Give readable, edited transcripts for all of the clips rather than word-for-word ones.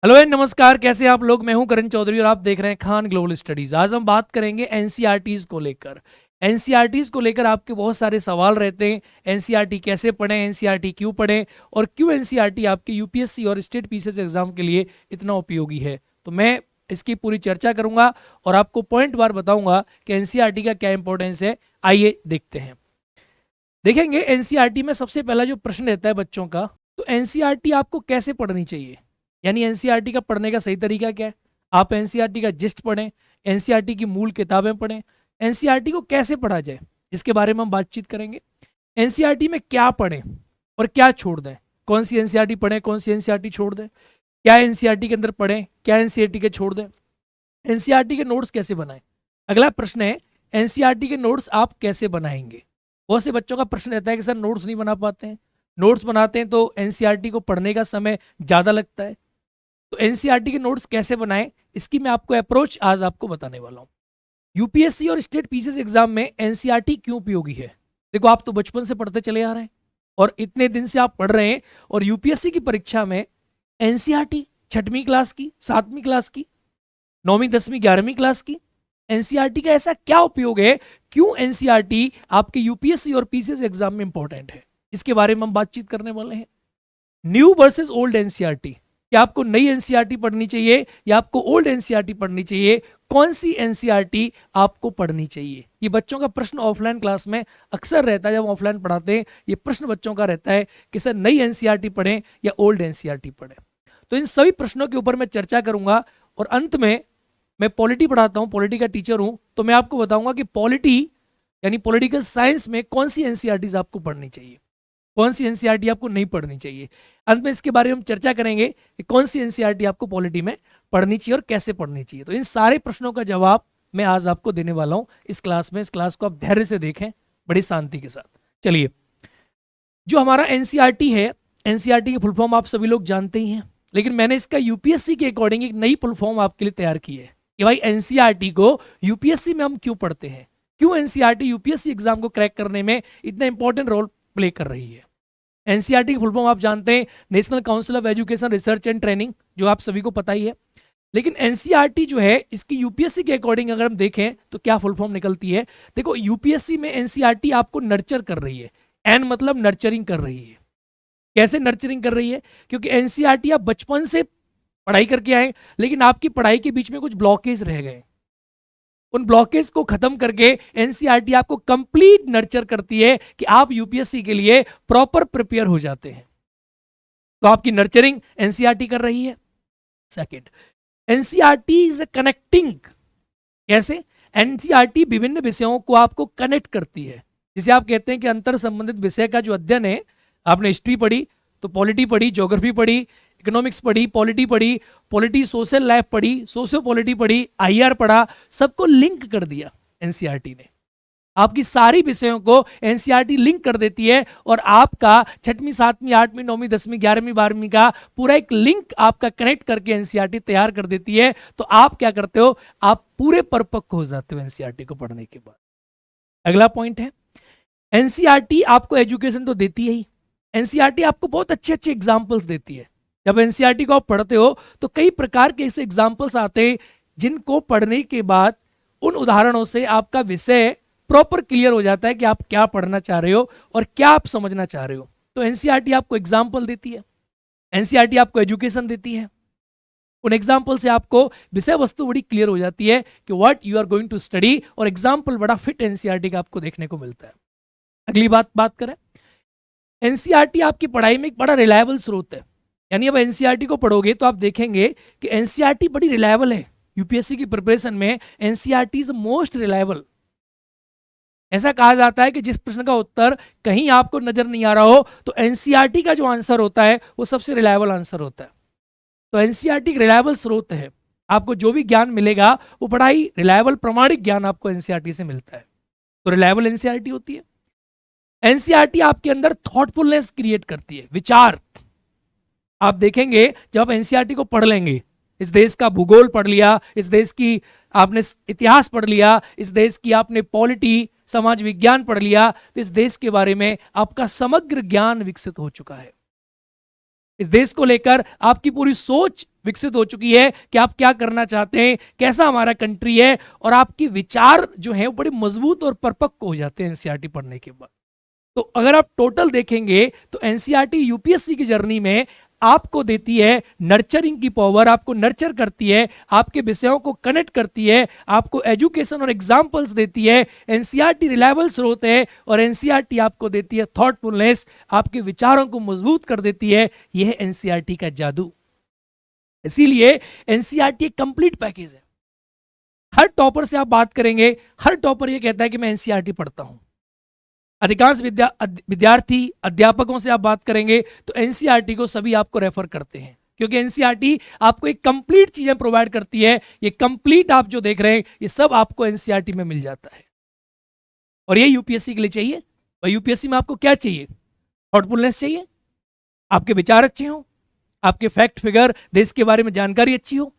Hello and नमस्कार, कैसे हैं आप लोग। मैं हूं करण चौधरी और आप देख रहे हैं खान ग्लोबल स्टडीज। आज हम बात करेंगे एनसीईआरटीज को लेकर। एनसीईआरटीज को लेकर आपके बहुत सारे सवाल रहते हैं। एनसीईआरटी कैसे पढ़ें, एनसीईआरटी क्यों पढ़ें और क्यों एनसीईआरटी आपके यूपीएससी और स्टेट पीसीएस एग्जाम के लिए इतना उपयोगी है। तो मैं इसकी पूरी चर्चा करूंगा और आपको पॉइंट बार बताऊंगा कि एनसीईआरटी का क्या इंपॉर्टेंस है। आइए देखते हैं। देखेंगे एनसीईआरटी में सबसे पहला जो प्रश्न रहता है बच्चों का, तो एनसीईआरटी आपको कैसे पढ़नी चाहिए, यानी एनसीईआरटी का पढ़ने का सही तरीका क्या है। आप एनसीईआरटी का जिस्ट पढ़ें, एनसीईआरटी की मूल किताबें पढ़ें, एनसीईआरटी को कैसे पढ़ा जाए इसके बारे में हम बातचीत करेंगे। एनसीईआरटी में क्या पढ़ें और क्या छोड़ दें, कौन सी एनसीईआरटी पढ़ें, कौन सी एनसीईआरटी छोड़ दें, क्या एनसीईआरटी के अंदर पढ़ें, क्या एनसीईआरटी के छोड़ दें, एनसीईआरटी के नोट्स कैसे बनाएं। अगला प्रश्न है एनसीईआरटी के नोट्स आप कैसे बनाएंगे। बहुत से बच्चों का प्रश्न रहता है कि सर नोट्स नहीं बना पाते हैं, नोट्स बनाते हैं तो एनसीईआरटी को पढ़ने का समय ज़्यादा लगता है। तो एनसीईआरटी के नोट्स कैसे बनाएं, इसकी मैं आपको अप्रोच आज आपको बताने वाला हूं। यूपीएससी और स्टेट पीसीएस एग्जाम में एनसीईआरटी क्यों उपयोगी है। देखो, आप तो बचपन से पढ़ते चले आ रहे हैं और इतने दिन से आप पढ़ रहे हैं और यूपीएससी की परीक्षा में एनसीईआरटी 6वीं क्लास की, 7वीं क्लास की, 9वीं 10वीं 11वीं क्लास की एनसीईआरटी का ऐसा क्या उपयोग है, क्यों एनसीईआरटी आपके यूपीएससी और पीसीएस एग्जाम में इंपॉर्टेंट है, इसके बारे में हम बातचीत करने वाले हैं। न्यू वर्सेस ओल्ड एनसीईआरटी, क्या आपको नई एनसीईआरटी पढ़नी चाहिए या आपको ओल्ड एनसीईआरटी पढ़नी चाहिए, कौन सी एनसीईआरटी आपको पढ़नी चाहिए। ये बच्चों का प्रश्न ऑफलाइन क्लास में अक्सर रहता है। जब ऑफलाइन पढ़ाते हैं ये प्रश्न बच्चों का रहता है कि सर नई एनसीईआरटी पढ़ें या ओल्ड एनसीईआरटी पढ़ें। तो इन सभी प्रश्नों के ऊपर मैं चर्चा करूंगा और अंत में मैं पॉलिटी पढ़ाता हूं, पॉलिटी का टीचर हूं, तो मैं आपको बताऊंगा कि पॉलिटी यानी पॉलिटिकल साइंस में कौन सी एनसीईआरटीज आपको पढ़नी चाहिए, कौन सी एनसीईआरटी आपको नहीं पढ़नी चाहिए। अंत में इसके बारे में हम चर्चा करेंगे कि कौन सी एनसीईआरटी आपको पॉलिटी में पढ़नी चाहिए और कैसे पढ़नी चाहिए। तो इन सारे प्रश्नों का जवाब मैं आज आपको देने वाला हूं इस क्लास में। इस क्लास को आप धैर्य से देखें, बड़ी शांति के साथ। चलिए, जो हमारा एनसीईआरटी है, एनसीईआरटी की फुल फॉर्म आप सभी लोग जानते ही हैं, लेकिन मैंने इसका यूपीएससी के अकॉर्डिंग एक नई फुल फॉर्म आपके लिए तैयार की है कि भाई एनसीईआरटी को यूपीएससी में हम क्यों पढ़ते हैं, क्यों एनसीईआरटी यूपीएससी एग्जाम को क्रैक करने में इतना इंपॉर्टेंट रोल प्ले कर रही है। एनसीईआरटी की फुल फॉर्म आप जानते हैं, national council of education research and training, जो आप सभी को पता ही है। लेकिन एनसीईआरटी जो है इसकी यूपीएससी के अकॉर्डिंग अगर हम देखें तो क्या फुल फॉर्म निकलती है। देखो, यूपीएससी में एनसीईआरटी आपको नर्चर कर रही है, एन मतलब नर्चरिंग कर रही है। कैसे नर्चरिंग कर रही है, क्योंकि एनसीईआरटी आप बचपन से पढ़ाई करके आए लेकिन आपकी पढ़ाई के बीच में कुछ ब्लॉकेज रह गए, उन ब्लॉकेज को खत्म करके एनसीईआरटी आपको कंप्लीट नर्चर करती है कि आप यूपीएससी के लिए प्रॉपर प्रिपेयर हो जाते हैं। तो आपकी नर्चरिंग एनसीईआरटी कर रही है। Second, NCERT is connecting. कैसे? एनसीईआरटी विभिन्न विषयों को आपको कनेक्ट करती है। जिसे आप कहते हैं कि अंतर संबंधित विषय का जो अध्ययन है, आपने हिस्ट्री पढ़ी तो पॉलिटी पढ़ी, ज्योग्राफी पढ़ी, इकोनॉमिक्स पढ़ी, पॉलिटी सोशल लाइफ पढ़ी, सोशियो पॉलिटी पढ़ी, आईआर पढ़ा, सबको लिंक कर दिया एनसीईआरटी ने। आपकी सारी विषयों को एनसीईआरटी लिंक कर देती है और आपका 6वीं 7वीं 8वीं 9वीं 10वीं 11वीं 12वीं का पूरा एक लिंक आपका कनेक्ट करके एनसीईआरटी तैयार कर देती है। तो आप क्या करते हो, आप पूरे परिपक्व हो जाते हो एनसीईआरटी को पढ़ने के बाद। अगला पॉइंट है, एनसीईआरटी आपको एजुकेशन तो देती है ही, एनसीईआरटी आपको बहुत अच्छे अच्छे एग्जाम्पल्स देती है। जब एनसीईआरटी को आप पढ़ते हो तो कई प्रकार के ऐसे एग्जाम्पल्स आते हैं जिनको पढ़ने के बाद उन उदाहरणों से आपका विषय प्रॉपर क्लियर हो जाता है कि आप क्या पढ़ना चाह रहे हो और क्या आप समझना चाह रहे हो। तो एनसीईआरटी आपको एग्जाम्पल देती है, एनसीईआरटी आपको एजुकेशन देती है। उन एग्जाम्पल से आपको विषय वस्तु बड़ी क्लियर हो जाती है कि what you are going to study, और एग्जाम्पल बड़ा फिट एनसीईआरटी का आपको देखने को मिलता है। अगली बात करें, एनसीईआरटी आपकी पढ़ाई में एक बड़ा रिलायबल स्रोत है। यानी अब एनसीईआरटी को पढ़ोगे तो आप देखेंगे कि एनसीईआरटी बड़ी रिलायबल है। यूपीएससी की प्रिपरेशन में एनसीईआरटी इज मोस्ट रिलायबल। ऐसा कहा जाता है कि जिस प्रश्न का उत्तर कहीं आपको नजर नहीं आ रहा हो तो एनसीईआरटी का जो आंसर होता है वो सबसे रिलायबल आंसर होता है। तो एनसीईआरटी एक रिलायबल स्रोत है। आपको जो भी ज्ञान मिलेगा वो बड़ा ही रिलायबल प्रामाणिक ज्ञान आपको एनसीईआरटी से मिलता है। तो रिलायबल एनसीईआरटी होती है। एनसीईआरटी आपके अंदर थॉटफुलनेस क्रिएट करती है, विचार। आप देखेंगे जब आप एनसीईआरटी को पढ़ लेंगे, इस देश का भूगोल पढ़ लिया, इस देश की आपने इतिहास पढ़ लिया, इस देश की आपने पॉलिटी समाज विज्ञान पढ़ लिया, तो इस देश के बारे में आपका समग्र ज्ञान विकसित हो चुका है। इस देश को लेकर आपकी पूरी सोच विकसित हो चुकी है कि आप क्या करना चाहते हैं, कैसा हमारा कंट्री है, और आपके विचार जो है वो बड़े मजबूत और परिपक्व हो जाते हैं एनसीईआरटी पढ़ने के बाद। तो अगर आप टोटल देखेंगे तो एनसीईआरटी यूपीएससी की जर्नी में आपको देती है नर्चरिंग की पावर, आपको नर्चर करती है, आपके विषयों को कनेक्ट करती है, आपको एजुकेशन और एग्जाम्पल्स देती है। एनसीईआरटी रिलायबल स्रोत है और एनसीईआरटी आपको देती है थॉटफुलनेस, आपके विचारों को मजबूत कर देती है। यह है एनसीईआरटी का जादू। इसीलिए एनसीईआरटी एक कंप्लीट पैकेज है। हर टॉपर से आप बात करेंगे, हर टॉपर ये कहता है कि मैं एनसीईआरटी पढ़ता हूं। अधिकांश विद्यार्थी अध्यापकों से आप बात करेंगे तो एनसीईआरटी को सभी आपको रेफर करते हैं, क्योंकि एनसीईआरटी आपको एक कंप्लीट चीजें प्रोवाइड करती है। ये कंप्लीट आप जो देख रहे हैं ये सब आपको एनसीईआरटी में मिल जाता है। और ये यूपीएससी के लिए चाहिए। और यूपीएससी में आपको क्या चाहिए? थॉटफुलनेस चाहिए, आपके विचार अच्छे हो, आपके फैक्ट फिगर देश के बारे में जानकारी अच्छी हो,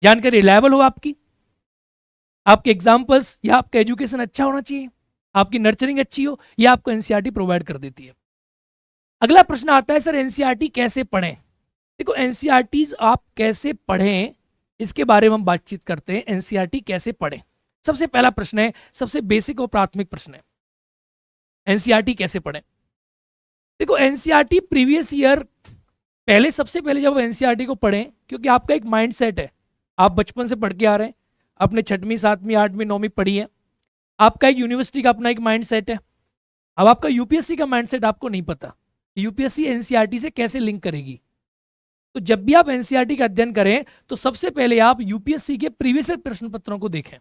जानकारी रिलायबल हो, आपके एग्जाम्पल्स या आपका एजुकेशन अच्छा होना चाहिए, आपकी नर्चरिंग अच्छी हो। यह आपको एनसीईआरटी प्रोवाइड कर देती है। अगला प्रश्न आता है, सर एनसीईआरटी कैसे पढ़ें? देखो एनसीईआरटीज आप कैसे पढ़ें इसके बारे में हम बातचीत करते हैं। एनसीईआरटी कैसे पढ़ें, सबसे पहला प्रश्न है, सबसे बेसिक और प्राथमिक प्रश्न है, एनसीईआरटी कैसे पढ़ें? देखो एनसीईआरटी प्रीवियस ईयर, पहले सबसे पहले जब एनसीईआरटी को पढ़ें, क्योंकि आपका एक माइंड सेट है, आप बचपन से पढ़ के आ रहे हैं, अपने 6वीं 7वीं 8वीं 9वीं पढ़ी है, आपका एक यूनिवर्सिटी का अपना एक माइंड सेट है। अब आपका यूपीएससी का माइंड सेट आपको नहीं पता, यूपीएससी एनसीईआरटी से कैसे लिंक करेगी। तो जब भी आप एनसीईआरटी का अध्ययन करें तो सबसे पहले आप यूपीएससी के प्रीवियस ईयर प्रश्न पत्रों को देखें।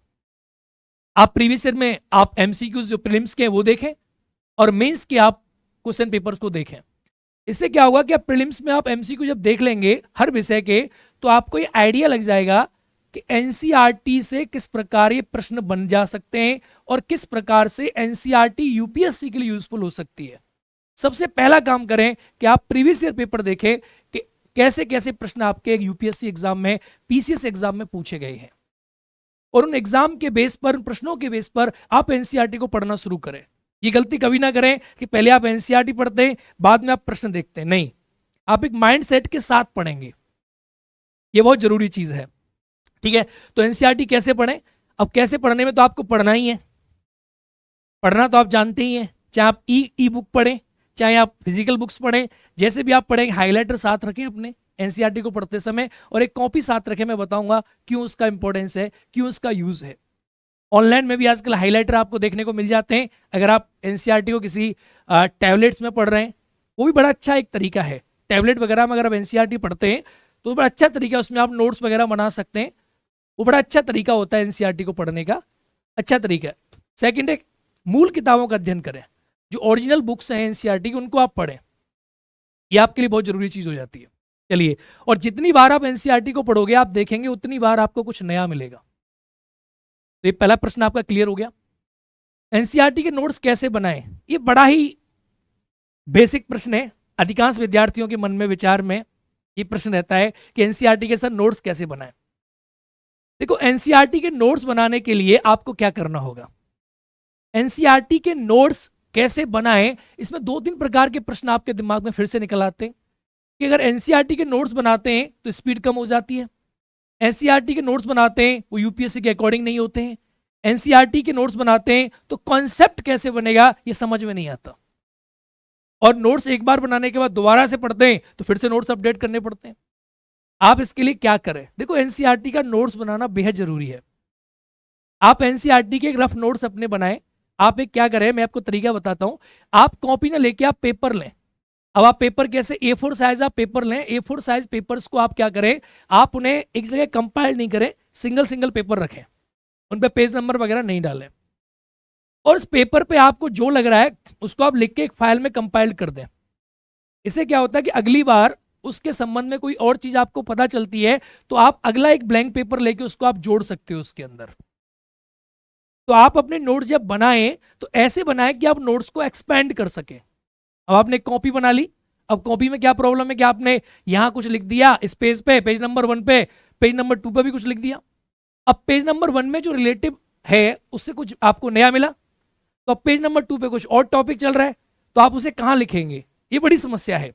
आप प्रीवियस ईयर में आप एमसीक्यूज जो प्रीलिम्स के हैं वो देखें और मेंस के आप क्वेश्चन पेपर्स को देखें। इससे क्या होगा कि आप प्रीलिम्स में आप एमसीक्यू जब देख लेंगे हर विषय के, तो आपको ये आइडिया लग जाएगा कि एनसीईआरटी से किस प्रकार ये प्रश्न बन जा सकते हैं और किस प्रकार से एनसीईआरटी यूपीएससी के लिए यूजफुल हो सकती है। सबसे पहला काम करें कि आप प्रीवियस ईयर पेपर देखें कि कैसे कैसे प्रश्न आपके यूपीएससी एग्जाम में, पीसीएस एग्जाम में पूछे गए हैं, और उन एग्जाम के बेस पर, उन प्रश्नों के बेस पर आप एनसीईआरटी को पढ़ना शुरू करें। ये गलती कभी ना करें कि पहले आप एनसीईआरटी पढ़ते हैं बाद में आप प्रश्न देखते हैं, नहीं, आप एक माइंड सेट के साथ पढ़ेंगे। ये बहुत जरूरी चीज है, ठीक है। तो एनसीईआरटी कैसे पढ़ें? अब कैसे पढ़ने में तो आपको पढ़ना ही है, पढ़ना तो आप जानते ही हैं, चाहे आप ई बुक पढ़ें, चाहे आप फिजिकल बुक्स पढ़ें, जैसे भी आप पढ़ें, हाइलाइटर साथ रखें अपने एनसीईआरटी को पढ़ते समय, और एक कॉपी साथ रखें। मैं बताऊंगा क्यों उसका इंपॉर्टेंस है, क्यों उसका यूज है। ऑनलाइन में भी आजकल हाइलाइटर आपको देखने को मिल जाते हैं। अगर आप एनसीईआरटी को किसी टैबलेट्स में पढ़ रहे हैं, वो भी बड़ा अच्छा एक तरीका है। टैबलेट वगैरह में अगर आप एनसीईआरटी पढ़ते हैं तो बड़ा अच्छा तरीका है, उसमें आप नोट्स वगैरह बना सकते हैं। वो बड़ा अच्छा तरीका होता है एनसीईआरटी को पढ़ने का, अच्छा तरीका है। सेकंड है, मूल किताबों का अध्ययन करें, जो ओरिजिनल बुक्स हैं एनसीईआरटी की उनको आप पढ़ें, ये आपके लिए बहुत जरूरी चीज हो जाती है। चलिए, और जितनी बार आप एनसीईआरटी को पढ़ोगे आप देखेंगे उतनी बार आपको कुछ नया मिलेगा। तो ये पहला प्रश्न आपका क्लियर हो गया। एनसीईआरटी के नोट्स कैसे बनाएं, ये बड़ा ही बेसिक प्रश्न है। अधिकांश विद्यार्थियों के मन में, विचार में ये प्रश्न रहता है कि एनसीईआरटी के सर नोट्स कैसे बनाएं। देखो एनसीईआरटी के नोट्स बनाने के लिए आपको क्या करना होगा, एनसीईआरटी के नोट्स कैसे बनाएं, इसमें 2-3 प्रकार के प्रश्न आपके दिमाग में फिर से निकल आते हैं कि अगर एनसीईआरटी के नोट्स बनाते हैं तो स्पीड कम हो जाती है, एनसीईआरटी के नोट्स बनाते हैं वो यूपीएससी के अकॉर्डिंग नहीं होते हैं, एनसीईआरटी के नोट्स बनाते हैं तो कॉन्सेप्ट कैसे बनेगा ये समझ में नहीं आता, और नोट्स एक बार बनाने के बाद दोबारा से पढ़ते हैं तो फिर से नोट्स अपडेट करने पड़ते हैं। आप इसके लिए क्या करें? देखो एनसीईआरटी का नोट्स बनाना बेहद जरूरी है। आप एनसीईआरटी के एक रफ नोट्स अपने बनाएं। आप एक क्या करें, मैं आपको तरीका बताता हूं। आप कॉपी ना लेके आप पेपर लें। अब आप पेपर कैसे, A4 साइज आप पेपर लें। A4 साइज पेपर्स को आप क्या करें, आप उन्हें एक जगह कंपाइल नहीं करें, सिंगल सिंगल पेपर रखें, उन पे पेज नंबर वगैरह नहीं डालें, और इस पेपर पे आपको जो लग रहा है उसको आप लिख के एक फाइल में कंपाइल कर दें। इससे क्या होता है कि अगली बार उसके संबंध में कोई और चीज आपको पता चलती है तो आप अगला एक ब्लैंक पेपर लेके उसको आप जोड़ सकते हो उसके अंदर। तो आप अपने नोट्स जब बनाएं तो ऐसे बनाएं कि आप नोट्स को एक्सपेंड कर सकें। अब आपने कॉपी बना ली, अब कॉपी में क्या प्रॉब्लम है कि आपने यहां कुछ लिख दिया इस पेज पे, पेज नंबर 1 पे, पेज नंबर 2 पे भी कुछ लिख दिया। अब पेज नंबर 1 में जो रिलेटिव है उससे कुछ आपको नया मिला, तो अब पेज नंबर 2 पे कुछ और टॉपिक चल रहा है, तो आप उसे कहां लिखेंगे, ये बड़ी समस्या है।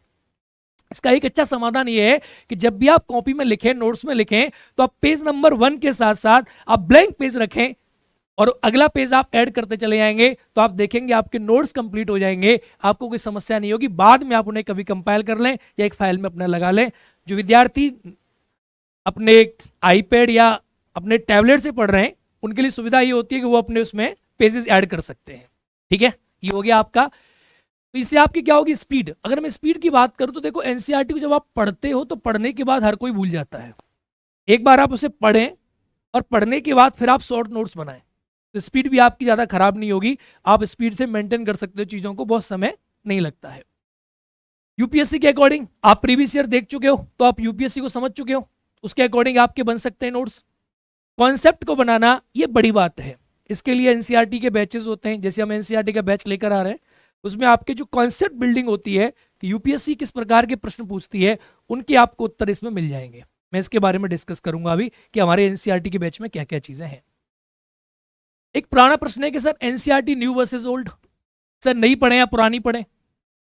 इसका एक अच्छा समाधान ये है कि जब भी आप कॉपी में लिखें, नोट्स में लिखें, तो आप पेज नंबर 1 के साथ साथ आप ब्लैंक पेज रखें और अगला पेज आप ऐड करते चले जाएंगे, तो आप देखेंगे आपके नोट्स कंप्लीट हो जाएंगे, आपको कोई समस्या नहीं होगी। बाद में आप उन्हें कभी कंपाइल कर लें या एक फाइल में अपना लगा लें। जो विद्यार्थी अपने आईपैड या अपने टैबलेट से पढ़ रहे हैं, उनके लिए सुविधा ये होती है कि वो अपने उसमें पेजेस ऐड कर सकते हैं। ठीक है, ये हो गया आपका। तो इससे आपकी क्या होगी, स्पीड। अगर मैं स्पीड की बात करूं तो देखो, एनसीईआरटी को जब आप पढ़ते हो तो पढ़ने के बाद हर कोई भूल जाता है। एक बार आप उसे पढ़ें और पढ़ने के बाद फिर आप शॉर्ट नोट्स बनाएं, तो स्पीड भी आपकी ज़्यादा खराब नहीं होगी। आप स्पीड से मेंटेन कर सकते हो चीज़ों को, बहुत समय नहीं लगता है। यूपीएससी के अकॉर्डिंग आप प्रीवियस ईयर देख चुके हो, तो आप यूपीएससी को समझ चुके हो, उसके अकॉर्डिंग आपके बन सकते हैं नोट्स। कॉन्सेप्ट को बनाना ये बड़ी बात है। इसके लिए एनसीईआरटी के बैचेस होते हैं, जैसे हम एनसीईआरटी का बैच लेकर आ रहे हैं, उसमें आपके जो कॉन्सेप्ट बिल्डिंग होती है कि यूपीएससी किस प्रकार के प्रश्न पूछती है, उनके आपको उत्तर इसमें मिल जाएंगे। मैं इसके बारे में डिस्कस करूंगा अभी कि हमारे एनसीईआरटी के बैच में क्या क्या चीजें हैं। एक पुराना प्रश्न है कि sir NCERT new versus old, sir नई पढ़े या पुरानी पढ़े?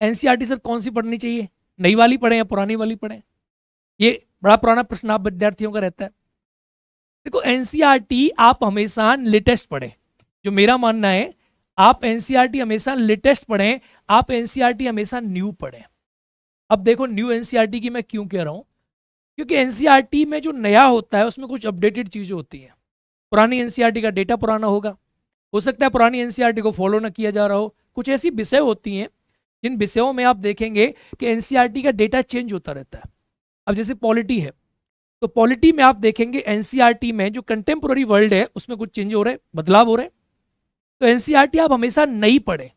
एनसीईआरटी सर कौन सी पढ़नी चाहिए, नई वाली पढ़े या पुरानी वाली पढ़े? ये बड़ा पुराना प्रश्न आप विद्यार्थियों का रहता है। देखो, एनसीईआरटी आप हमेशा लेटेस्ट पढ़ें। जो मेरा मानना है, आप एनसीईआरटी हमेशा लेटेस्ट पढ़ें, आप एनसीईआरटी हमेशा न्यू पढ़ें। अब देखो, न्यू एनसीईआरटी की मैं क्यों कह रहा हूं, क्योंकि एनसीईआरटी में जो नया होता है उसमें कुछ अपडेटेड चीजें होती हैं। पुरानी एनसीईआरटी का डेटा पुराना होगा, हो सकता है पुरानी एनसीईआरटी को फॉलो ना किया जा रहा हो। कुछ ऐसी विषय होती हैं जिन विषयों में आप देखेंगे कि एनसीईआरटी का डेटा चेंज होता रहता है। अब जैसे पॉलिटी है, तो पॉलिटी में आप देखेंगे एनसीईआरटी में जो कंटेम्पोररी वर्ल्ड है उसमें कुछ चेंज हो रहे हैं, बदलाव हो रहे हैं। तो एनसीईआरटी आप हमेशा नई पढ़ें।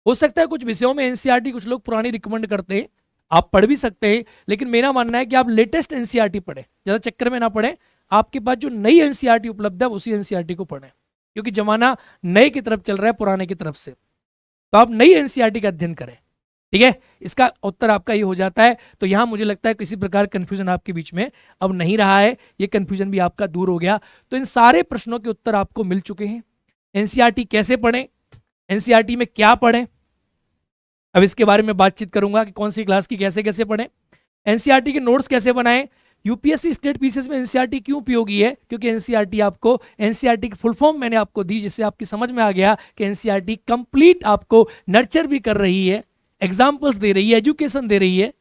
हो सकता है कुछ विषयों में एनसीईआरटी कुछ लोग पुरानी रिकमेंड करते हैं, आप पढ़ भी सकते हैं, लेकिन मेरा मानना है कि आप लेटेस्ट एनसीईआरटी पढ़ें, ज़्यादा चक्कर में ना पढ़ें। आपके पास जो नई एनसीईआरटी उपलब्ध है उसी एनसीईआरटी को पढ़ें, क्योंकि जमाना नए की तरफ चल रहा है पुराने की तरफ से। तो आप नई एनसीईआरटी का अध्ययन करें। ठीक है, इसका उत्तर आपका ये हो जाता है। तो यहाँ मुझे लगता है किसी प्रकार कंफ्यूजन आपके बीच में अब नहीं रहा है, ये कंफ्यूजन भी आपका दूर हो गया। तो इन सारे प्रश्नों के उत्तर आपको मिल चुके हैं। एनसीईआरटी कैसे पढ़ें, एनसीईआरटी में क्या पढ़ें, अब इसके बारे में बातचीत करूंगा कि कौन सी क्लास की कैसे कैसे पढ़ें। एनसीईआरटी के नोट्स कैसे बनाएं, यूपीएससी स्टेट पीसीएस में एनसीईआरटी क्यों उपयोगी है, क्योंकि एनसीईआरटी आपको, एनसीईआरटी की फुल फॉर्म मैंने आपको दी, जिससे आपकी समझ में आ गया कि एनसीईआरटी कंप्लीट आपको नर्चर भी कर रही है, एग्जाम्पल्स दे रही है, एजुकेशन दे रही है।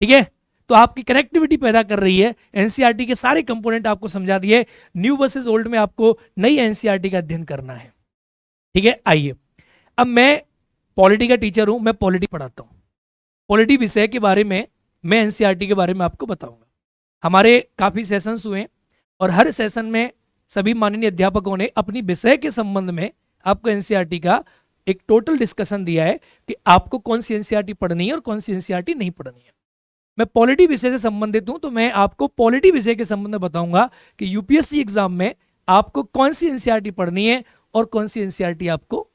ठीक है, तो आपकी कनेक्टिविटी पैदा कर रही है। एनसीईआरटी के सारे कंपोनेंट आपको समझा दिए। न्यू वर्सेस ओल्ड में आपको नई एनसीईआरटी का अध्ययन करना है। ठीक है, आइए, अब मैं पॉलिटी का टीचर हूं, मैं पॉलिटी पढ़ाता हूं। पॉलिटी विषय के बारे में मैं एनसीईआरटी के बारे में आपको बताऊंगा। हमारे काफ़ी सेशंस हुए और हर सेशन में सभी माननीय अध्यापकों ने अपनी विषय के संबंध में आपको एनसीईआरटी का एक टोटल डिस्कशन दिया है कि आपको कौन सी एनसीईआरटी पढ़नी है और कौन सी एनसीईआरटी नहीं पढ़नी है। मैं पॉलिटी विषय से संबंधित हूं, तो मैं आपको पॉलिटी विषय के संबंध में बताऊंगा कि यूपीएससी एग्जाम में आपको कौन सी एनसीईआरटी पढ़नी है और कौन सी एनसीईआरटी आपको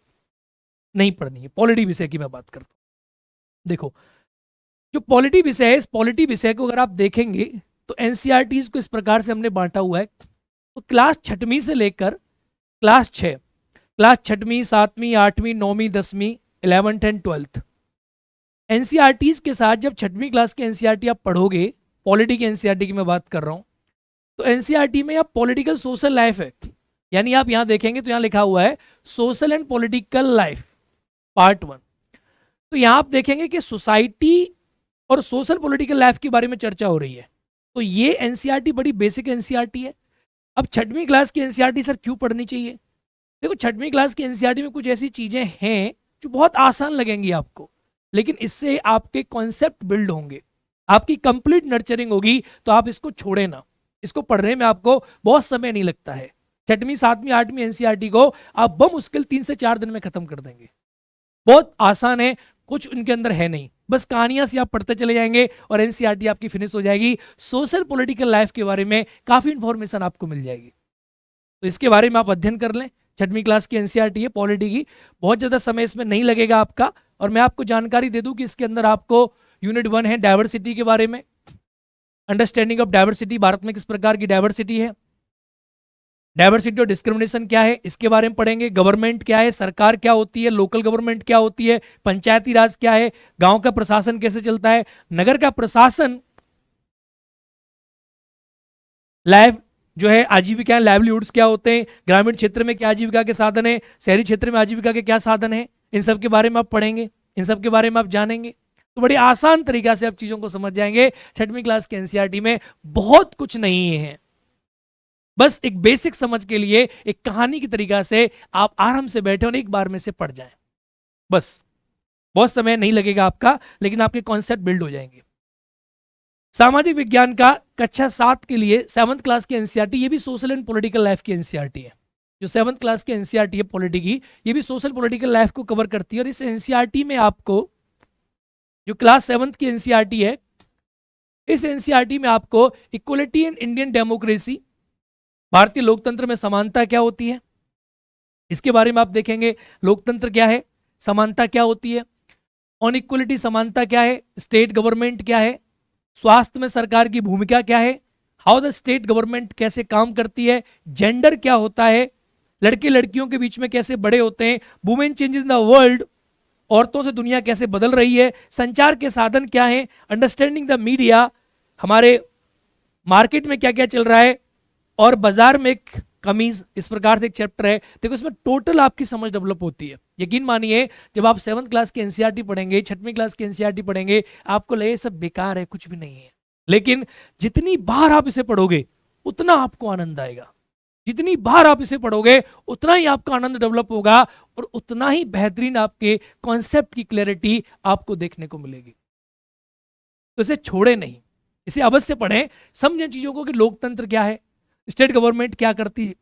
नहीं पढ़नी है। पॉलिटी विषय की मैं बात करता हूं। देखो, जो पॉलिटी विषय है, इस पॉलिटी विषय को अगर आप देखेंगे तो एनसीईआरटीज को इस प्रकार से हमने बांटा हुआ है। तो क्लास 6वीं से लेकर क्लास 6, क्लास 6वीं, 7वीं, 8वीं, 9वीं, 10वीं, 11th एंड 12th एनसीईआरटीज के साथ जब 6वीं क्लास के एनसीईआरटी आप पढ़ोगे, पॉलिटी की एनसीईआरटी की मैं बात कर रहा हूं, तो एनसीईआरटी में आप पॉलिटिकल सोशल लाइफ है, यानी आप यहां देखेंगे तो यहां लिखा हुआ है social and political life part 1। तो यहां आप देखेंगे कि सोसाइटी और सोशल पॉलिटिकल लाइफ के बारे में चर्चा हो रही है। तो ये एनसीईआरटी बड़ी बेसिक एनसीईआरटी है। अब 6वीं क्लास की एनसीईआरटी सर क्यों पढ़नी चाहिए? देखो, 6वीं क्लास की एनसीईआरटी में कुछ ऐसी चीजें हैं जो बहुत आसान लगेंगी आपको, लेकिन इससे आपके कॉन्सेप्ट बिल्ड होंगे, आपकी कंप्लीट नर्चरिंग होगी। तो आप इसको छोड़े ना, इसको पढ़ने में आपको बहुत समय नहीं लगता है। 6वीं, 7वीं, 8वीं एनसीईआरटी को आप बमुश्किल 3 से 4 दिन में खत्म कर देंगे। बहुत आसान है, कुछ उनके अंदर है नहीं, बस कहानियां से आप पढ़ते चले जाएंगे और एनसीईआरटी आपकी फिनिश हो जाएगी। सोशल पॉलिटिकल लाइफ के बारे में काफी इंफॉर्मेशन आपको मिल जाएगी, तो इसके बारे में आप अध्ययन कर लें। 6वीं क्लास की एनसीईआरटी है पॉलिटी की, बहुत ज्यादा समय इसमें नहीं लगेगा आपका। और मैं आपको जानकारी दे दूं कि इसके अंदर आपको यूनिट 1 है डायवर्सिटी के बारे में, अंडरस्टैंडिंग ऑफ डायवर्सिटी, भारत में किस प्रकार की डायवर्सिटी है। डाइवर्सिटी और डिस्क्रिमिनेशन क्या है इसके बारे में पढ़ेंगे। गवर्नमेंट क्या है, सरकार क्या होती है, लोकल गवर्नमेंट क्या होती है, पंचायती राज क्या है, गांव का प्रशासन कैसे चलता है, नगर का प्रशासन, लाइफ जो है आजीविका लाइवलीहुड्स क्या होते हैं, ग्रामीण क्षेत्र में क्या आजीविका के साधन है, शहरी क्षेत्र में आजीविका के क्या साधन है, इन सब के बारे में आप पढ़ेंगे, इन सब के बारे में आप जानेंगे। तो बड़ी आसान तरीका से आप चीजों को समझ जाएंगे। 6वीं क्लास के एनसीईआरटी में बहुत कुछ नहीं है, बस एक बेसिक समझ के लिए एक कहानी की तरीका से आप आराम से बैठे और एक बार में से पढ़ जाएं, बस बहुत समय नहीं लगेगा आपका, लेकिन आपके कॉन्सेप्ट बिल्ड हो जाएंगे। सामाजिक विज्ञान का कक्षा 7 के लिए 7th क्लास की एनसीईआरटी, ये भी सोशल एंड पॉलिटिकल लाइफ की एनसीईआरटी है। जो 7th क्लास की एनसीईआरटी है पॉलिटी की, ये भी सोशल पॉलिटिकल लाइफ को कवर करती है। और इस एनसीईआरटी में आपको, जो क्लास 7th की एनसीईआरटी है, इस एनसीईआरटी में आपको इक्वलिटी इन इंडियन डेमोक्रेसी, भारतीय लोकतंत्र में समानता क्या होती है, इसके बारे में आप देखेंगे। लोकतंत्र क्या है, समानता क्या होती है, ऑन इक्वलिटी समानता क्या है, स्टेट गवर्नमेंट क्या है, स्वास्थ्य में सरकार की भूमिका क्या है, हाउ द स्टेट गवर्नमेंट कैसे काम करती है, जेंडर क्या होता है, लड़के लड़कियों के बीच में कैसे बड़े होते हैं, women changes in the world, औरतों से दुनिया कैसे बदल रही है, संचार के साधन क्या है, अंडरस्टैंडिंग द मीडिया, हमारे मार्केट में क्या क्या चल रहा है, और बाजार में एक कमीज, इस प्रकार से एक चैप्टर है। देखो इसमें टोटल आपकी समझ डेवलप होती है। यकीन मानिए जब आप 7th क्लास की एनसीईआरटी पढ़ेंगे, 6वीं क्लास की एनसीईआरटी पढ़ेंगे, आपको लगे सब बेकार है, कुछ भी नहीं है, लेकिन जितनी बार आप इसे पढ़ोगे उतना आपको आनंद आएगा, जितनी बार आप इसे पढ़ोगे उतना ही आपका आनंद डेवलप होगा और उतना ही बेहतरीन आपके कॉन्सेप्ट की क्लैरिटी आपको देखने को मिलेगी। तो इसे छोड़े नहीं, इसे अवश्य पढ़ें, समझें चीजों को कि लोकतंत्र क्या है, स्टेट गवर्नमेंट क्या करती है,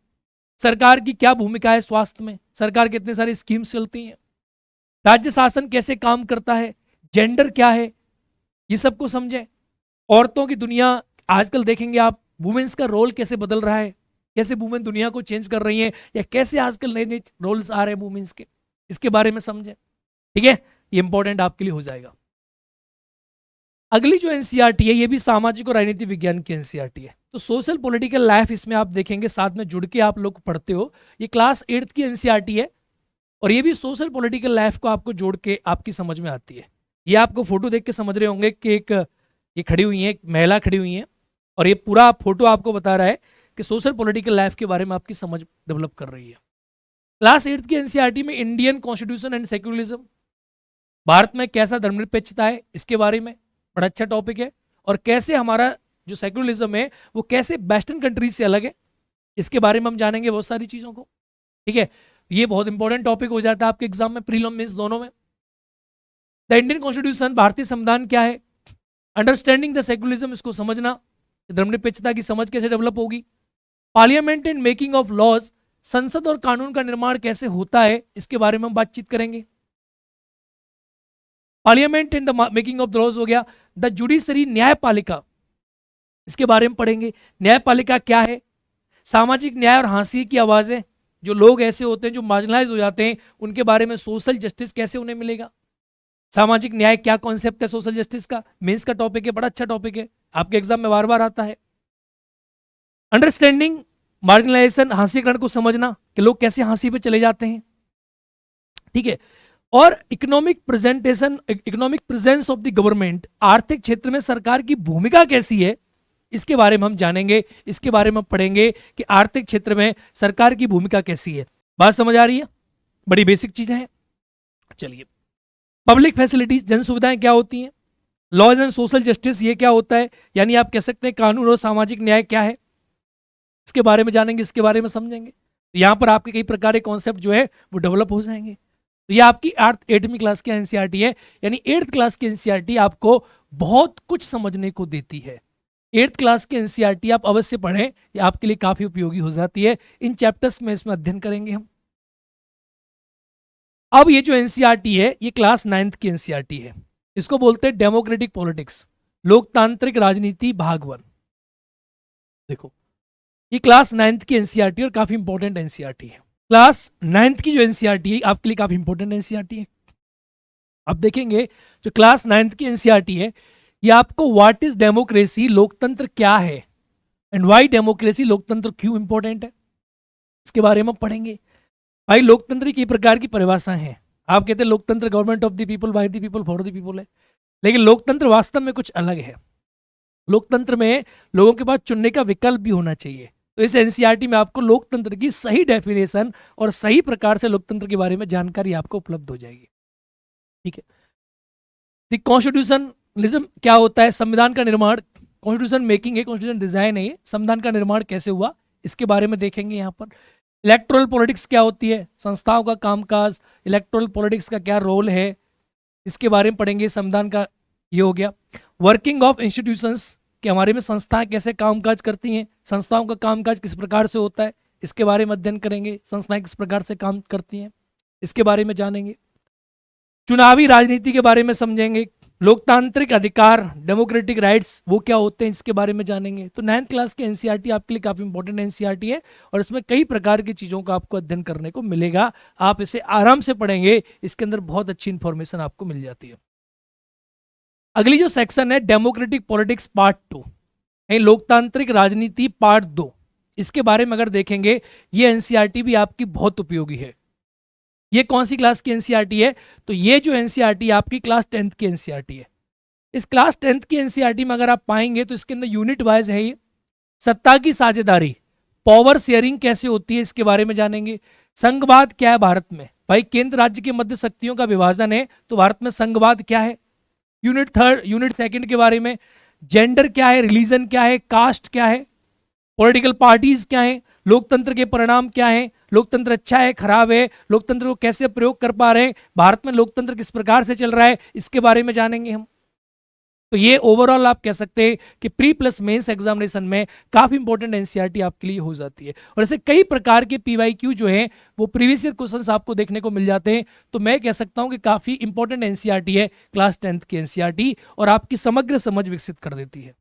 सरकार की क्या भूमिका है, स्वास्थ्य में सरकार के इतने सारी स्कीम्स चलती हैं, राज्य शासन कैसे काम करता है, जेंडर क्या है, ये सबको समझें। औरतों की दुनिया आजकल देखेंगे आप, वुमेन्स का रोल कैसे बदल रहा है, कैसे वुमेन दुनिया को चेंज कर रही हैं, या कैसे आजकल नए नए रोल्स आ रहे हैं वुमेन्स के, इसके बारे में समझें। ठीक है, ये इंपॉर्टेंट आपके लिए हो जाएगा। अगली जो एनसीईआरटी है, ये भी सामाजिक और राजनीतिक विज्ञान की एनसीईआरटी है। तो सोशल पॉलिटिकल लाइफ इसमें आप देखेंगे, साथ में जुड़ के आप लोग पढ़ते हो। ये क्लास 8th की एनसीईआरटी है और ये भी सोशल पॉलिटिकल लाइफ को आपको जोड़ के आपकी समझ में आती है। ये आपको फोटो देख के समझ रहे होंगे कि एक ये खड़ी हुई है, एक महिला खड़ी हुई है, और ये पूरा फोटो आपको बता रहा है कि सोशल पॉलिटिकल लाइफ के बारे में आपकी समझ डेवलप कर रही है। क्लास 8th की एनसीईआरटी में Indian constitution and secularism, Bharat में कैसा धर्मनिरपेक्षता है, इसके बारे में बड़ा अच्छा टॉपिक है। और कैसे हमारा जो सेक्युलरिज्म है वो कैसे वेस्टर्न कंट्रीज से अलग है, इसके बारे में हम जानेंगे बहुत सारी चीजों को। ठीक है, ये बहुत इंपॉर्टेंट टॉपिक हो जाता है आपके एग्जाम में, प्रीलिम मेंस दोनों में। द इंडियन कॉन्स्टिट्यूशन, भारतीय संविधान क्या है, अंडरस्टैंडिंग द सेक्युलरिज्म, इसको समझना, धर्मनिरपेक्षता की समझ कैसे डेवलप होगी। Parliament and making of laws, संसद और कानून का निर्माण कैसे होता है, इसके बारे में हम बातचीत करेंगे। Parliament and the making of the laws हो गया। द जुडिशरी, न्यायपालिका, इसके बारे में पढ़ेंगे। न्यायपालिका क्या है, सामाजिक न्याय और हासिल की आवाजें, जो लोग ऐसे होते हैं जो मार्जिनलाइज हो जाते हैं, उनके बारे में सोशल जस्टिस कैसे उन्हें मिलेगा। सामाजिक न्याय क्या कॉन्सेप्ट है सोशल जस्टिस का, मेंस का टॉपिक है, बड़ा अच्छा टॉपिक है, आपके एग्जाम में बार बार आता है। अंडरस्टैंडिंग मार्जिनलाइजेशन, हांसीकरण को समझना कि लोग कैसे हांसी पे चले जाते हैं। ठीक है, और economic presentation, economic presence of the government, आर्थिक क्षेत्र में सरकार की भूमिका कैसी है, इसके बारे में हम जानेंगे, इसके बारे में पढ़ेंगे कि आर्थिक क्षेत्र में सरकार की भूमिका कैसी है। बात समझ आ रही है, बड़ी बेसिक चीजें हैं। चलिए, पब्लिक फैसिलिटीज, जन सुविधाएं क्या होती हैं, लॉज एंड सोशल जस्टिस, ये क्या होता है, यानी आप कह सकते हैं कानून और सामाजिक न्याय क्या है, इसके बारे में जानेंगे, इसके बारे में समझेंगे। तो यहाँ पर आपके कई प्रकार के कॉन्सेप्ट जो है वो डेवलप हो जाएंगे। तो ये आपकी 8वीं क्लास की एनसीईआरटी है, यानी 8th क्लास की एनसीईआरटी आपको बहुत कुछ समझने को देती है। 8th क्लास की एनसीईआरटी आप अवश्य पढ़ें, ये आपके लिए काफी उपयोगी हो जाती है। इन चैप्टर्स में इसमें अध्ययन करेंगे हम। अब ये जो एनसीईआरटी है, ये क्लास 9th की एनसीईआरटी है, इसको बोलते हैं डेमोक्रेटिक पॉलिटिक्स, लोकतांत्रिक राजनीति भाग 1। देखो, ये क्लास 9th की एनसीईआरटी और काफी इंपॉर्टेंट एनसीईआरटी है। क्लास 9th की जो एनसीईआरटी है आपके लिए काफी इंपॉर्टेंट एनसीईआरटी है। अब देखेंगे जो क्लास 9th की एनसीईआरटी है, ये आपको व्हाट इज डेमोक्रेसी, लोकतंत्र क्या है, एंड व्हाई डेमोक्रेसी, लोकतंत्र क्यों इंपॉर्टेंट है, इसके बारे में पढ़ेंगे। भाई लोकतंत्र की प्रकार की परिभाषा है। आप कहते हैं लोकतंत्र government of the people, by the people, for the people है, लेकिन लोकतंत्र वास्तव में कुछ अलग है। लोकतंत्र में लोगों के पास चुनने का विकल्प भी होना चाहिए। तो इस एनसीईआरटी में आपको लोकतंत्र की सही डेफिनेशन और सही प्रकार से लोकतंत्र के बारे में जानकारी आपको उपलब्ध हो जाएगी। ठीक है। द कॉन्स्टिट्यूशनलिज्म क्या होता है? संविधान का निर्माण, कॉन्स्टिट्यूशन मेकिंग है, कॉन्स्टिट्यूशन डिजाइन है, ये संविधान का निर्माण कैसे हुआ इसके बारे में देखेंगे यहाँ पर। इलेक्टोरल पॉलिटिक्स क्या होती है? संस्थाओं का कामकाज, इलेक्टोरल पॉलिटिक्स का क्या रोल है, इसके बारे में पढ़ेंगे। संविधान का ये हो गया। वर्किंग ऑफ इंस्टीट्यूशंस कि हमारे में संस्थाएं कैसे कामकाज करती हैं, संस्थाओं का कामकाज किस प्रकार से होता है, इसके बारे में अध्ययन करेंगे। संस्थाएं किस प्रकार से काम करती हैं इसके बारे में जानेंगे। चुनावी राजनीति के बारे में समझेंगे। लोकतांत्रिक अधिकार, डेमोक्रेटिक राइट्स वो क्या होते हैं इसके बारे में जानेंगे। तो 9th क्लास की एनसीईआरटी आपके लिए काफी इंपॉर्टेंट एनसीईआरटी है और इसमें कई प्रकार की चीजों का आपको अध्ययन करने को मिलेगा। आप इसे आराम से पढ़ेंगे, इसके अंदर बहुत अच्छी इंफॉर्मेशन आपको मिल जाती है। अगली जो सेक्शन है डेमोक्रेटिक पॉलिटिक्स पार्ट 2, लोकतांत्रिक राजनीति पार्ट 2, इसके बारे में अगर देखेंगे ये एनसीईआरटी भी आपकी बहुत उपयोगी है। ये कौन सी क्लास की एनसीईआरटी है? तो ये जो एनसीईआरटी है आपकी क्लास 10th की एनसीईआरटी है। इस क्लास 10th की एनसीईआरटी में अगर आप पाएंगे तो इसके अंदर यूनिट वाइज है ये। सत्ता की साझेदारी, पावर शेयरिंग कैसे होती है इसके बारे में जानेंगे। संघवाद क्या है भारत में? भाई केंद्र राज्य के मध्य शक्तियों का विभाजन है, तो भारत में संघवाद क्या है। यूनिट सेकंड के बारे में जेंडर क्या है, रिलीजन क्या है, कास्ट क्या है, पॉलिटिकल पार्टीज क्या है, लोकतंत्र के परिणाम क्या है, लोकतंत्र अच्छा है खराब है, लोकतंत्र को कैसे प्रयोग कर पा रहे हैं, भारत में लोकतंत्र किस प्रकार से चल रहा है, इसके बारे में जानेंगे हम। तो ये ओवरऑल आप कह सकते हैं कि प्री प्लस मेंस एग्जामिनेशन में काफी इंपॉर्टेंट एनसीईआरटी आपके लिए हो जाती है। और ऐसे कई प्रकार के पीवाईक्यू जो है वो प्रीवियस ईयर क्वेश्चंस आपको देखने को मिल जाते हैं। तो मैं कह सकता हूं कि काफी इंपॉर्टेंट एनसीईआरटी है क्लास 10th की एनसीईआरटी, और आपकी समग्र समझ विकसित कर देती है।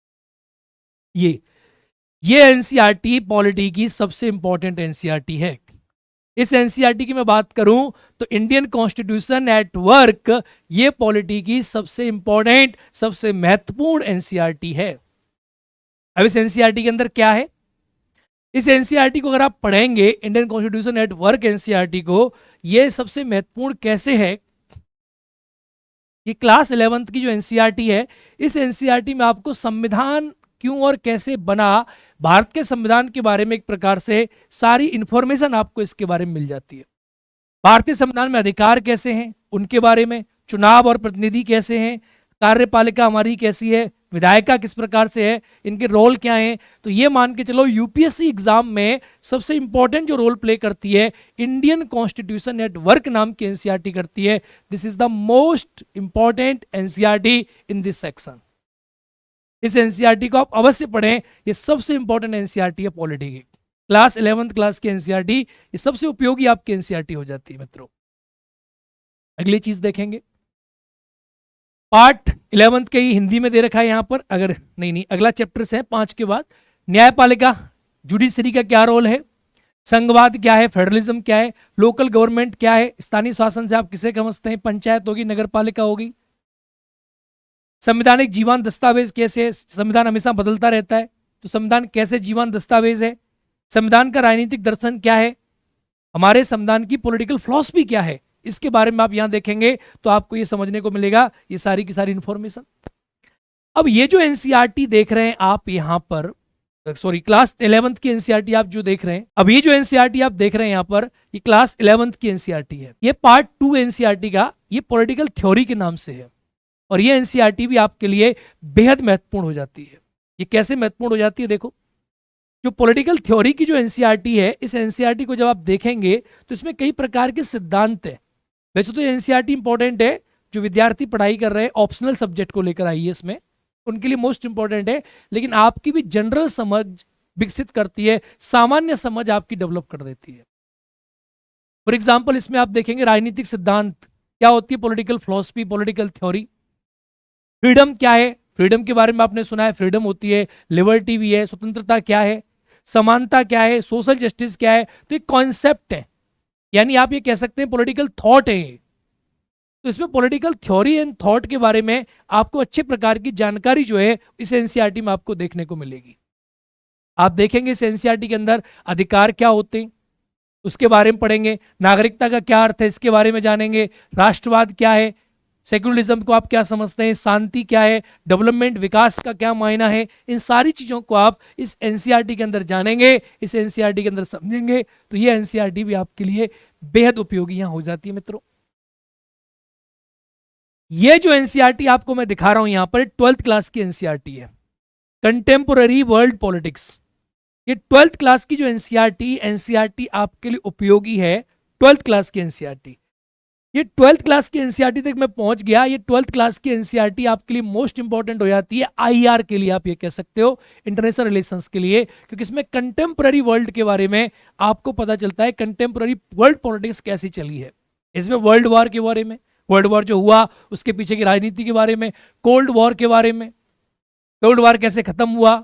ये एनसीईआरटी पॉलिटी की सबसे इंपॉर्टेंट एनसीईआरटी है। इस एनसीईआरटी की मैं बात करूं तो इंडियन कॉन्स्टिट्यूशन एट वर्क ये पॉलिटी की सबसे इंपॉर्टेंट, सबसे महत्वपूर्ण एनसीईआरटी है। अब इस एनसीईआरटी के अंदर क्या है? इस एनसीईआरटी को अगर आप पढ़ेंगे, Indian constitution at work NCERT को, ये सबसे महत्वपूर्ण कैसे है? ये क्लास 11th की जो एनसीईआरटी है, इस एनसीईआरटी में आपको संविधान क्यों और कैसे बना, भारत के संविधान के बारे में एक प्रकार से सारी इंफॉर्मेशन आपको इसके बारे में मिल जाती है। भारतीय संविधान में अधिकार कैसे हैं उनके बारे में, चुनाव और प्रतिनिधि कैसे हैं, कार्यपालिका हमारी कैसी है, विधायिका किस प्रकार से है, इनके रोल क्या हैं। तो ये मान के चलो यूपीएससी एग्जाम में सबसे इंपॉर्टेंट जो रोल प्ले करती है इंडियन कॉन्स्टिट्यूशन एट वर्क नाम की एनसीईआरटी करती है। This is the most important NCERT in this section. इस एनसीईआरटी को आप अवश्य पढ़ें, ये सबसे इंपॉर्टेंट एनसीईआरटी है पॉलिटी की। क्लास 11th क्लास की एनसीईआरटी ये सबसे उपयोगी आपकी एनसीईआरटी हो जाती है मित्रों। अगली चीज देखेंगे, पार्ट 11th के ही हिंदी में दे रखा है यहाँ पर, अगर नहीं अगला चैप्टर से है 5 के बाद। न्यायपालिका, जुडिशरी का क्या रोल है, संघवाद क्या है, फेडरलिज्म क्या है, लोकल गवर्नमेंट क्या है, स्थानीय शासन से आप किसे समझते हैं, पंचायत होगी, नगर पालिका होगी, संवैधानिक जीवन दस्तावेज कैसे है, संविधान हमेशा बदलता रहता है तो संविधान कैसे जीवन दस्तावेज है, संविधान का राजनीतिक दर्शन क्या है, हमारे संविधान की पॉलिटिकल फिलॉसफी क्या है, इसके बारे में आप यहां देखेंगे तो आपको ये समझने को मिलेगा ये सारी की सारी इंफॉर्मेशन। अब ये जो एनसीईआरटी देख रहे हैं आप यहां पर, सॉरी क्लास 11th की एनसीईआरटी आप जो देख रहे हैं, अब ये जो एनसीईआरटी आप देख रहे हैं यहां पर, ये क्लास 11th की एनसीईआरटी है। ये पार्ट 2 एनसीईआरटी का ये पॉलिटिकल थ्योरी के नाम से है, और ये एनसीईआरटी भी आपके लिए बेहद महत्वपूर्ण हो जाती है। ये कैसे महत्वपूर्ण हो जाती है? देखो, जो पॉलिटिकल थ्योरी की जो एनसीईआरटी है, इस एनसीईआरटी को जब आप देखेंगे तो इसमें कई प्रकार के सिद्धांत हैं। वैसे तो एनसीईआरटी इंपॉर्टेंट है, जो विद्यार्थी पढ़ाई कर रहे हैं ऑप्शनल सब्जेक्ट को लेकर आईएएस में, उनके लिए मोस्ट इंपॉर्टेंट है, लेकिन आपकी भी जनरल समझ विकसित करती है, सामान्य समझ आपकी डेवलप कर देती है। फॉर एग्जाम्पल इसमें आप देखेंगे राजनीतिक सिद्धांत क्या होती है, political philosophy, political theory. Freedom क्या है, फ्रीडम के बारे में आपने सुना है, फ्रीडम होती है, लिबर्टी भी है, स्वतंत्रता क्या है, समानता क्या है, सोशल जस्टिस क्या है। तो एक कॉन्सेप्ट है, यानी आप ये कह सकते हैं पॉलिटिकल थॉट है। तो इसमें पॉलिटिकल थ्योरी एंड थॉट के बारे में आपको अच्छे प्रकार की जानकारी जो है इस एनसीईआरटी में आपको देखने को मिलेगी। आप देखेंगे इस एनसीईआरटी के अंदर अधिकार क्या होते हैं, उसके बारे में पढ़ेंगे। नागरिकता का क्या अर्थ है इसके बारे में जानेंगे। राष्ट्रवाद क्या है, सेक्युलरिज्म को आप क्या समझते हैं, शांति क्या है, डेवलपमेंट विकास का क्या मायना है, इन सारी चीजों को आप इस एनसीईआरटी के अंदर जानेंगे, इस एनसीईआरटी के अंदर समझेंगे, तो ये एनसीईआरटी भी आपके लिए बेहद उपयोगी यहां हो जाती है मित्रों। ये जो एनसीईआरटी आपको मैं दिखा रहा हूं यहां पर 12th क्लास की एनसीईआरटी है, कंटेम्पोररी वर्ल्ड पॉलिटिक्स। ये 12th क्लास की जो एनसीईआरटी आपके लिए उपयोगी है, 12th क्लास की एनसीईआरटी। ये 12th क्लास की एनसीईआरटी तक मैं पहुंच गया। ये 12th क्लास की एनसीईआरटी आपके लिए मोस्ट इंपॉर्टेंट हो जाती है आईआर के लिए, आप ये कह सकते हो इंटरनेशनल रिलेशंस के लिए, क्योंकि इसमें कंटेम्पररी वर्ल्ड के बारे में आपको पता चलता है, कंटेम्पररी वर्ल्ड पॉलिटिक्स कैसी चली है। इसमें वर्ल्ड वॉर के बारे में, वर्ल्ड वॉर जो हुआ उसके पीछे की राजनीति के बारे में, कोल्ड वॉर के बारे में, कोल्ड वॉर कैसे खत्म हुआ,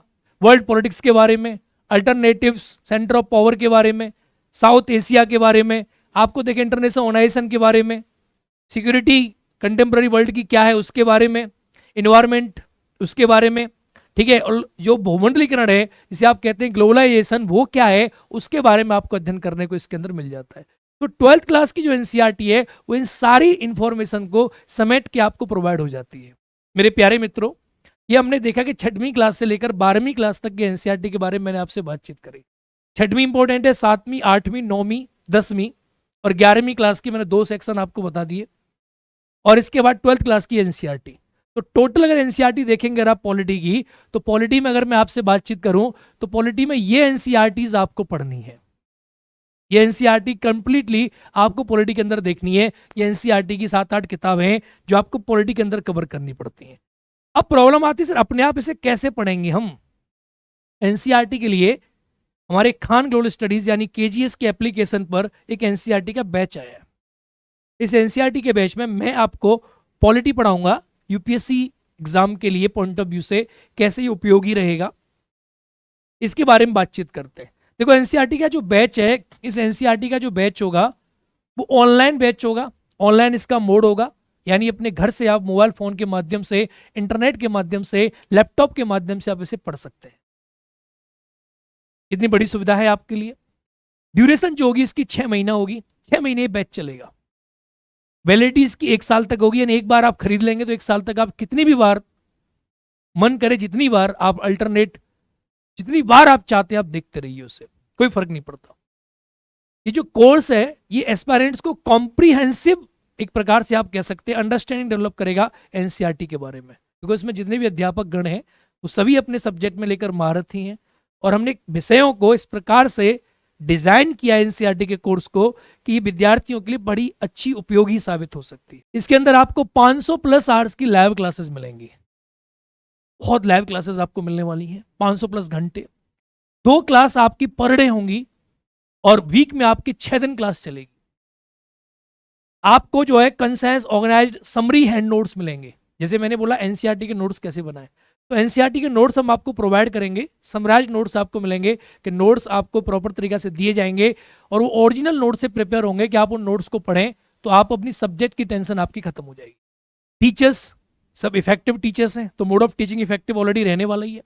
वर्ल्ड पॉलिटिक्स के बारे में, अल्टरनेटिव्स, सेंटर ऑफ पावर के बारे में, साउथ एशिया के बारे में, आपको देखें इंटरनेशनल ऑर्गेनाइजेशन के बारे में, सिक्योरिटी कंटेम्प्रेरी वर्ल्ड की क्या है उसके बारे में, इन्वायरमेंट उसके बारे में, ठीक है, और जो भूमंडलीकरण है जिसे आप कहते हैं ग्लोबलाइजेशन, वो क्या है उसके बारे में आपको अध्ययन करने को इसके अंदर मिल जाता है। तो 12th क्लास की जो एनसीईआरटी है वो इन सारी इंफॉर्मेशन को समेट के आपको प्रोवाइड हो जाती है। मेरे प्यारे मित्रों, ये हमने देखा कि 6वीं क्लास से लेकर 12वीं क्लास तक के एनसीईआरटी के बारे में मैंने आपसे बातचीत करी। 6वीं इंपॉर्टेंट है, 7वीं, 8वीं, 9वीं, 10वीं और 11वीं क्लास की मैंने 2 सेक्शन आपको बता दिए, और इसके बाद 12th क्लास की एनसीईआरटी। तो टोटल अगर एनसीईआरटी देखेंगे अगर आप पॉलिटी की, तो पॉलिटी में अगर मैं आपसे बातचीत करूं तो पॉलिटी में ये एनसीईआरटीज आपको पढ़नी है। ये एनसीईआरटी कंप्लीटली आपको पॉलिटी के अंदर देखनी है। ये एनसीईआरटी की 7-8 किताबें हैं जो आपको पॉलिटी के अंदर कवर करनी पड़ती हैं। अब प्रॉब्लम आती है सर अपने आप इसे कैसे पढ़ेंगे हम। एनसीईआरटी के लिए हमारे खान ग्लोबल स्टडीज यानी केजीएस के एप्लीकेशन पर एक एनसीईआरटी का बैच आया है। इस एनसीईआरटी के बैच में मैं आपको पॉलिटी पढ़ाऊंगा, यूपीएससी एग्जाम के लिए पॉइंट ऑफ व्यू से कैसे ये उपयोगी रहेगा, इसके बारे में बातचीत करते हैं। देखो एनसीईआरटी का जो बैच है, इस एनसीईआरटी का जो बैच होगा वो ऑनलाइन बैच होगा। ऑनलाइन इसका मोड होगा, यानी अपने घर से आप मोबाइल फोन के माध्यम से, इंटरनेट के माध्यम से, लैपटॉप के माध्यम से आप इसे पढ़ सकते हैं। इतनी बड़ी सुविधा है आपके लिए। ड्यूरेशन जो होगी इसकी 6 महीना होगी, 6 महीने बैच चलेगा। वैलिडिटी इसकी 1 साल तक होगी, यानी एक बार आप खरीद लेंगे तो 1 साल तक आप कितनी भी बार मन करे, जितनी बार आप अल्टरनेट, जितनी बार आप चाहते हैं आप देखते रहिए, उससे कोई फर्क नहीं पड़ता। ये जो कोर्स है ये एस्पायरेंट्स को कॉम्प्रिहेंसिव एक प्रकार से आप कह सकते हैं अंडरस्टैंडिंग डेवलप करेगा एनसीईआरटी के बारे में, क्योंकि इसमें जितने भी अध्यापक गण हैं वो सभी अपने सब्जेक्ट में लेकर महारथी हैं, और हमने विषयों को इस प्रकार से डिजाइन किया एनसीईआरटी के कोर्स को कि ये विद्यार्थियों के लिए बड़ी अच्छी उपयोगी साबित हो सकती है। इसके अंदर आपको 500+ आवर्स की लाइव क्लासेस मिलेंगी, बहुत लाइव क्लासेस आपको मिलने वाली हैं, 500+ घंटे। 2 क्लास आपकी पर डे होंगी और वीक में आपकी 6 दिन क्लास चलेगी। आपको जो है concise organised summary hand notes मिलेंगे। जैसे मैंने बोला एनसीईआरटी के नोट्स कैसे बनाए, तो एनसीईआरटी के नोट्स हम आपको प्रोवाइड करेंगे, समराइज नोट्स आपको मिलेंगे कि नोट्स आपको प्रॉपर तरीका से दिए जाएंगे और वो ओरिजिनल नोट से प्रिपेयर होंगे कि आप उन नोट्स को पढ़ें तो आप अपनी सब्जेक्ट की टेंशन आपकी खत्म हो जाएगी। टीचर्स सब इफेक्टिव टीचर्स हैं, तो mode of teaching effective already रहने वाला ही है।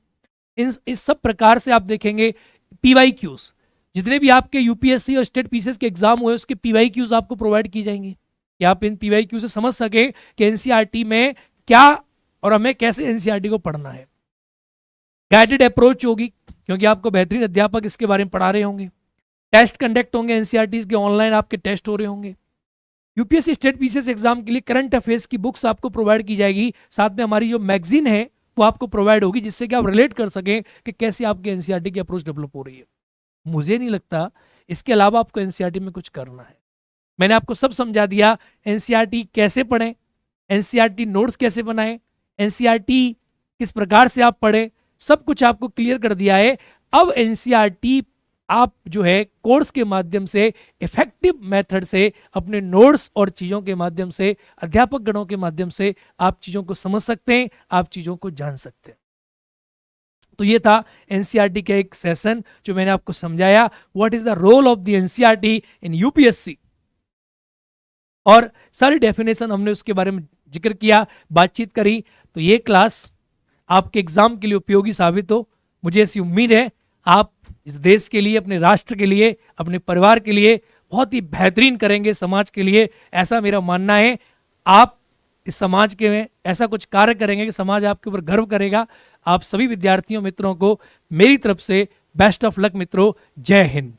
इस सब प्रकार से आप देखेंगे पीवाईक्यूज, जितने भी आपके यूपीएससी और स्टेट पीसीएस के एग्जाम हुए उसके पीवाईक्यूज आपको प्रोवाइड की जाएंगी कि आप इन पीवाईक्यू से समझ सके कि एनसीईआरटी में क्या और हमें कैसे एनसीईआरटी को पढ़ना है। गाइडेड अप्रोच होगी क्योंकि आपको बेहतरीन अध्यापक इसके बारे में पढ़ा रहे होंगे। टेस्ट कंडक्ट होंगे एनसीईआरटी के, ऑनलाइन आपके टेस्ट हो रहे होंगे। यूपीएससी स्टेट पीसीएस एग्जाम के लिए करंट अफेयर्स की बुक्स आपको प्रोवाइड की जाएगी, साथ में हमारी जो मैगजीन है वो आपको प्रोवाइड होगी, जिससे कि आप रिलेट कर सकें कि कैसे आपके एनसीईआरटी की अप्रोच डेवलप हो रही है। मुझे नहीं लगता इसके अलावा आपको एनसीईआरटी में कुछ करना है। मैंने आपको सब समझा दिया, एनसीईआरटी कैसे पढ़ें, एनसीईआरटी नोट्स कैसे बनाएं, एनसीईआरटी किस प्रकार से आप पढ़ें, सब कुछ आपको क्लियर कर दिया है। अब एनसीईआरटी आप जो है कोर्स के माध्यम से इफेक्टिव मेथड से अपने नोट्स और चीज़ों के माध्यम से, अध्यापक गणों के माध्यम से आप चीज़ों को समझ सकते हैं, आप चीज़ों को जान सकते हैं। तो ये था एनसीईआरटी का एक सेशन जो मैंने आपको समझाया, what is the role of the NCERT in UPSC, और सारी डेफिनेशन हमने उसके बारे में जिक्र किया, बातचीत करी। तो ये क्लास आपके एग्जाम के लिए उपयोगी साबित हो, मुझे ऐसी उम्मीद है। आप इस देश के लिए, अपने राष्ट्र के लिए, अपने परिवार के लिए बहुत ही बेहतरीन करेंगे, समाज के लिए, ऐसा मेरा मानना है। आप इस समाज के में ऐसा कुछ कार्य करेंगे कि समाज आपके ऊपर गर्व करेगा। आप सभी विद्यार्थियों मित्रों को मेरी तरफ से बेस्ट ऑफ लक मित्रों। जय हिंद।